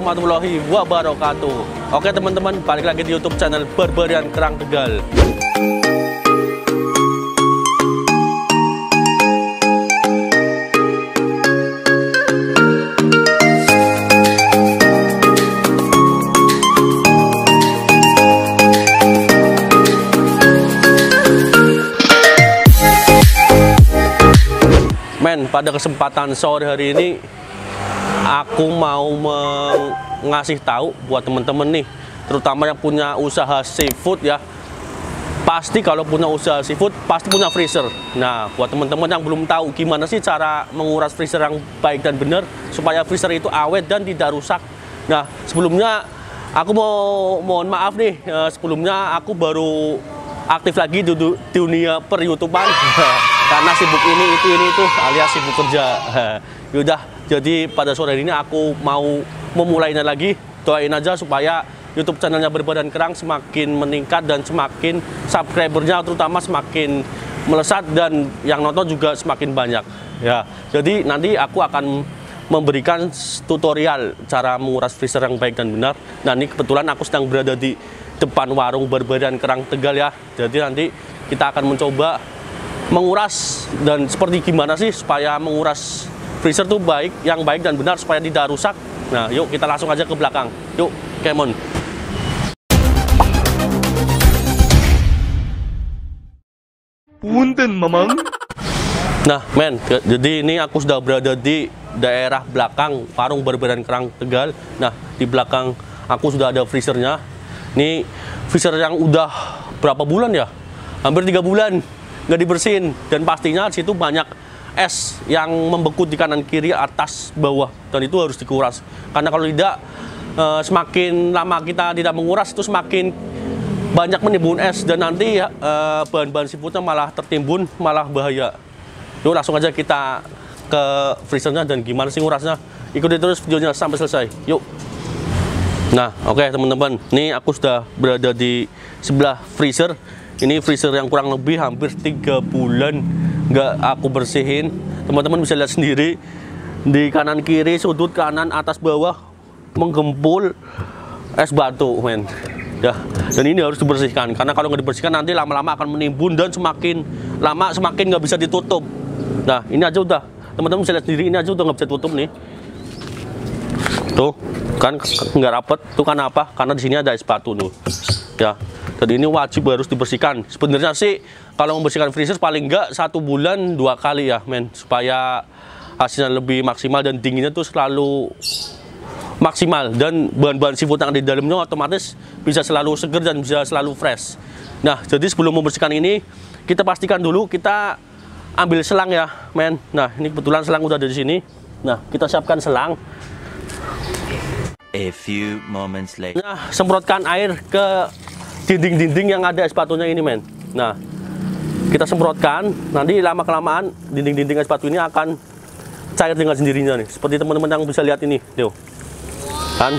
warahmatullahi wabarakatuh. Oke teman-teman, balik lagi di YouTube channel Barbarian Kerang Tegal. Pada kesempatan sore hari ini aku mau ngasih tahu buat teman-teman nih, terutama yang punya usaha seafood ya. Pasti kalau punya usaha seafood pasti punya freezer. Nah, buat teman-teman yang belum tahu gimana sih cara menguras freezer yang baik dan benar supaya freezer itu awet dan tidak rusak. Nah, sebelumnya aku mohon maaf nih, sebelumnya aku baru aktif lagi di dunia per-YouTubean. Karena sibuk ini itu alias sibuk kerja. Yaudah, jadi pada sore ini aku mau memulainya lagi. Doain aja supaya YouTube channelnya Barbarian Kerang semakin meningkat dan semakin subscribernya terutama semakin melesat dan yang nonton juga semakin banyak. Ya, jadi nanti aku akan memberikan tutorial cara menguras freezer yang baik dan benar. Nah, ini kebetulan aku sedang berada di depan warung Barbarian Kerang Tegal ya. Jadi nanti kita akan mencoba menguras dan seperti gimana sih supaya menguras freezer tuh yang baik dan benar supaya tidak rusak. Nah, yuk kita langsung aja ke belakang. Yuk, come on. Punten, Mamang. Nah, men, jadi ini aku sudah berada di daerah belakang warung Barbarian Kerang Tegal. Nah, di belakang aku sudah ada freezernya. Ini freezer yang udah berapa bulan ya? Hampir 3 bulan nggak dibersihin, dan pastinya di situ banyak es yang membeku di kanan kiri atas bawah, dan itu harus dikuras karena kalau tidak semakin lama kita tidak menguras itu semakin banyak menimbun es dan nanti bahan-bahan seafoodnya malah tertimbun, malah bahaya. Yuk langsung aja kita ke freezernya dan gimana sih ngurasnya, ikuti terus videonya sampai selesai. Yuk. Nah, oke teman-teman, ini aku sudah berada di sebelah freezer. Ini freezer yang kurang lebih hampir 3 bulan nggak aku bersihin. Teman-teman bisa lihat sendiri di kanan kiri, sudut kanan, atas bawah menggempul es batu, men. Ya, dan ini harus dibersihkan karena kalau nggak dibersihkan nanti lama-lama akan menimbun dan semakin lama semakin nggak bisa ditutup. Nah, ini aja udah, teman-teman bisa lihat sendiri, ini aja udah nggak bisa tutup nih. Tuh, kan nggak rapet. Tuh kan apa? Karena di sini ada es batu tuh. Ya. Jadi ini wajib harus dibersihkan. Sebenarnya sih kalau membersihkan freezer paling enggak 1 bulan 2 kali ya, men, supaya hasilnya lebih maksimal dan dinginnya tuh selalu maksimal dan bahan-bahan seafood yang ada di dalamnya otomatis bisa selalu seger dan bisa selalu fresh. Nah, jadi sebelum membersihkan ini kita pastikan dulu kita ambil selang ya, men. Nah, ini kebetulan selang udah ada di sini. Nah, kita siapkan selang. A few moments later. Nah, semprotkan air ke dinding-dinding yang ada es batunya ini, men. Nah, kita semprotkan, nanti lama-kelamaan dinding-dinding es batu ini akan cair dengan sendirinya nih. Seperti teman-teman yang bisa lihat ini, tuh. Kan?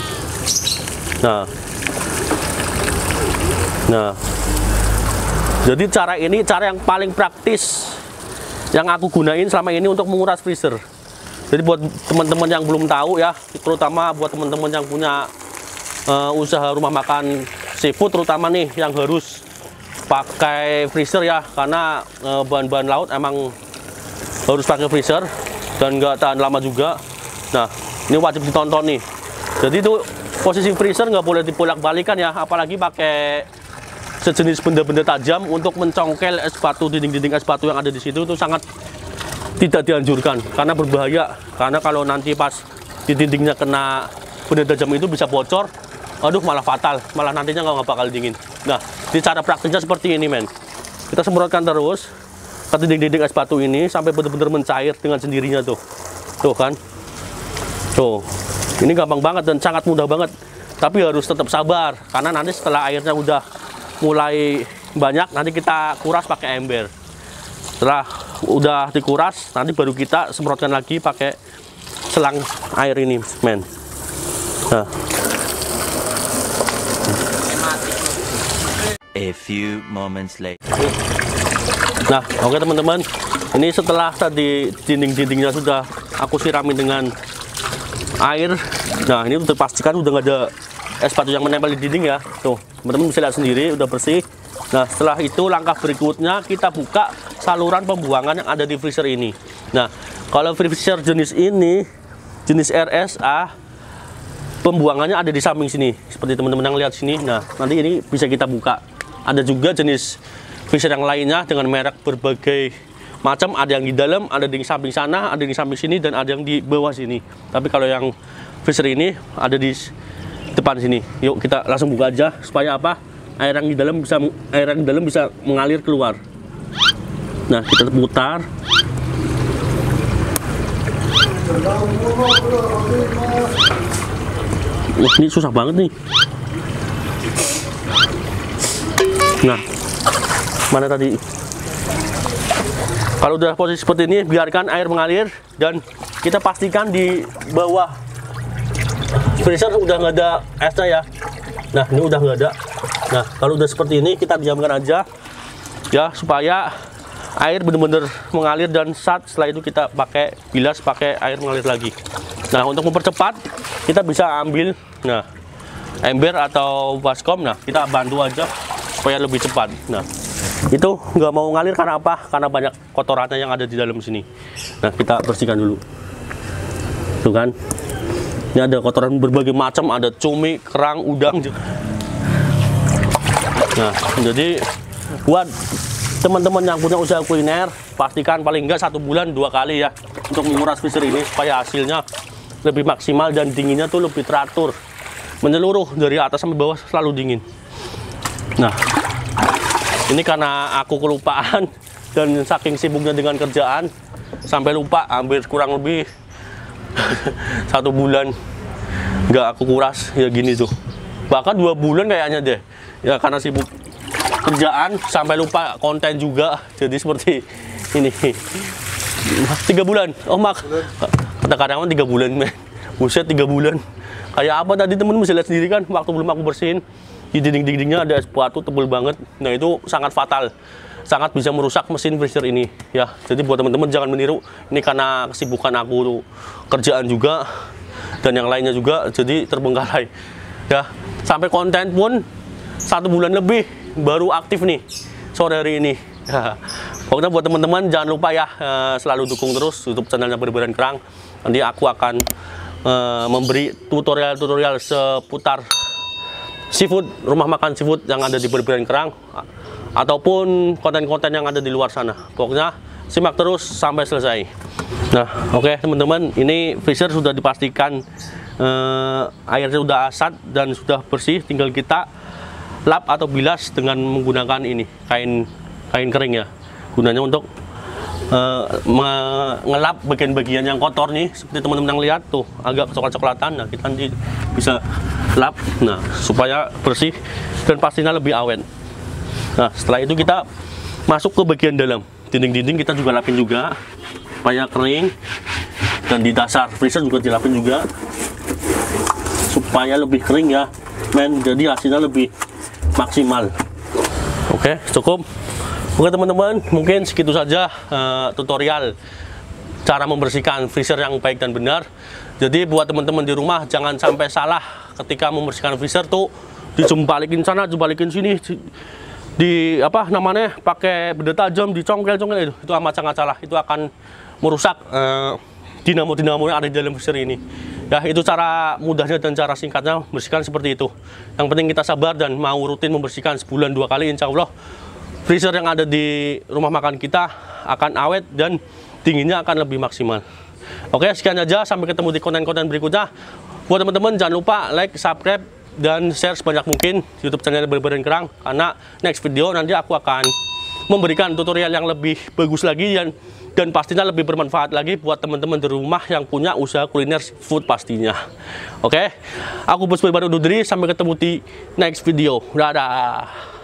Nah. Jadi cara ini cara yang paling praktis yang aku gunain selama ini untuk menguras freezer. Jadi buat teman-teman yang belum tahu ya, terutama buat teman-teman yang punya usaha rumah makan seafood terutama nih yang harus pakai freezer ya, karena bahan-bahan laut emang harus pakai freezer dan nggak tahan lama juga. Nah, ini wajib ditonton nih. Jadi itu posisi freezer nggak boleh dibolak-balikan ya, apalagi pakai sejenis benda-benda tajam untuk mencongkel es batu, dinding-dinding es batu yang ada di situ itu sangat tidak dianjurkan karena berbahaya. Karena kalau nanti pas di dindingnya kena benda tajam itu bisa bocor. Aduh, malah fatal, malah nantinya nggak bakal dingin. Nah, di cara praktisnya seperti ini, men. Kita semprotkan terus ke dinding-dinding es batu ini sampai benar-benar mencair dengan sendirinya tuh. Tuh kan? Tuh. Ini gampang banget dan sangat mudah banget. Tapi harus tetap sabar karena nanti setelah airnya udah mulai banyak, nanti kita kuras pakai ember. Setelah udah dikuras, nanti baru kita semprotkan lagi pakai selang air ini, men. Nah. A few moments later. Nah, oke teman-teman, ini setelah tadi dinding-dindingnya sudah aku sirami dengan air. Nah, ini udah pastikan udah nggak ada es batu yang menempel di dinding ya. Tuh, teman-teman bisa lihat sendiri udah bersih. Nah, setelah itu langkah berikutnya kita buka saluran pembuangan yang ada di freezer ini. Nah, kalau freezer jenis ini, jenis RSA, pembuangannya ada di samping sini. Seperti teman-teman yang lihat sini. Nah, nanti ini bisa kita buka. Ada juga jenis freezer yang lainnya dengan merek berbagai macam. Ada yang di dalam, ada di samping sana, ada di samping sini, dan ada yang di bawah sini. Tapi kalau yang freezer ini ada di depan sini. Yuk kita langsung buka aja supaya apa? Air yang di dalam bisa mengalir keluar. Nah, kita putar. Wah, ini susah banget nih. Nah, mana tadi? Kalau udah posisi seperti ini, biarkan air mengalir dan kita pastikan di bawah freezer udah nggak ada esnya ya. Nah, ini udah nggak ada. Nah, kalau udah seperti ini kita diamkan aja ya supaya air benar-benar mengalir, dan setelah itu kita pakai bilas, pakai air mengalir lagi. Nah, untuk mempercepat kita bisa ambil ember atau baskom. Nah, kita bantu aja supaya lebih cepat. Nah, itu nggak mau ngalir karena apa? Karena banyak kotorannya yang ada di dalam sini. Nah, kita bersihkan dulu. Tuh kan? Ini ada kotoran berbagai macam, ada cumi, kerang, udang. Nah, jadi buat teman-teman yang punya usaha kuliner, pastikan paling enggak 1 bulan 2 kali ya untuk menguras freezer ini supaya hasilnya lebih maksimal dan dinginnya tuh lebih teratur, menyeluruh dari atas sampai bawah selalu dingin. Nah, ini karena aku kelupaan dan saking sibuknya dengan kerjaan sampai lupa, hampir kurang lebih 1 bulan nggak aku kuras ya gini tuh, bahkan 2 bulan kayaknya deh ya, karena sibuk kerjaan sampai lupa konten juga, jadi seperti ini. 3 bulan, oh mak kata karyawan 3 bulan men, buset 3 bulan kayak apa tadi temen-temen bisa lihat sendiri kan, waktu belum aku bersihin di dinding-dindingnya ada es batu tebel banget. Nah, itu sangat fatal, sangat bisa merusak mesin freezer ini ya. Jadi buat teman-teman jangan meniru, ini karena kesibukan aku kerjaan juga dan yang lainnya juga, jadi terbengkalai ya. Sampai konten pun 1 bulan lebih baru aktif nih sore hari ini ya. Pokoknya buat teman-teman jangan lupa ya, selalu dukung terus YouTube channelnya Berbadan Kerang. Nanti aku akan memberi tutorial-tutorial seputar seafood, rumah makan seafood yang ada di Berbadan Kerang, ataupun konten-konten yang ada di luar sana. Pokoknya simak terus sampai selesai. Nah, oke teman-teman, ini freezer sudah dipastikan airnya sudah asat dan sudah bersih. Tinggal kita lap atau bilas dengan menggunakan ini kain kering ya. Gunanya untuk mengelap bagian-bagian yang kotor nih, seperti teman-teman yang lihat tuh agak coklat-coklatan. Nah, kita nanti bisa lap, nah supaya bersih dan pastinya lebih awet. Nah, setelah itu kita masuk ke bagian dalam dinding-dinding, kita juga lapin juga supaya kering, dan di dasar freezer juga dilapin juga supaya lebih kering ya men, jadi hasilnya lebih maksimal. Oke, cukup. Oke teman-teman, mungkin segitu saja tutorial cara membersihkan freezer yang baik dan benar. Jadi buat teman-teman di rumah jangan sampai salah ketika membersihkan freezer tuh dijembalikin sana, jembalikin sini, di apa namanya, pakai benda tajam, dicongkel-congkel, itu amat sangat salah. Itu akan merusak dinamo-dinamo yang ada di dalam freezer ini. Ya, itu cara mudahnya dan cara singkatnya membersihkan seperti itu. Yang penting kita sabar dan mau rutin membersihkan sebulan 2 kali, insya Allah freezer yang ada di rumah makan kita akan awet dan dinginnya akan lebih maksimal. Oke, sekian aja, sampai ketemu di konten-konten berikutnya. Buat teman-teman jangan lupa like, subscribe, dan share sebanyak mungkin YouTube channel Berbadan Kerang, karena next video nanti aku akan memberikan tutorial yang lebih bagus lagi dan pastinya lebih bermanfaat lagi buat teman-teman di rumah yang punya usaha kuliner food pastinya. Oke, aku Bos Berbadan undur diri, sampai ketemu di next video. Dadah.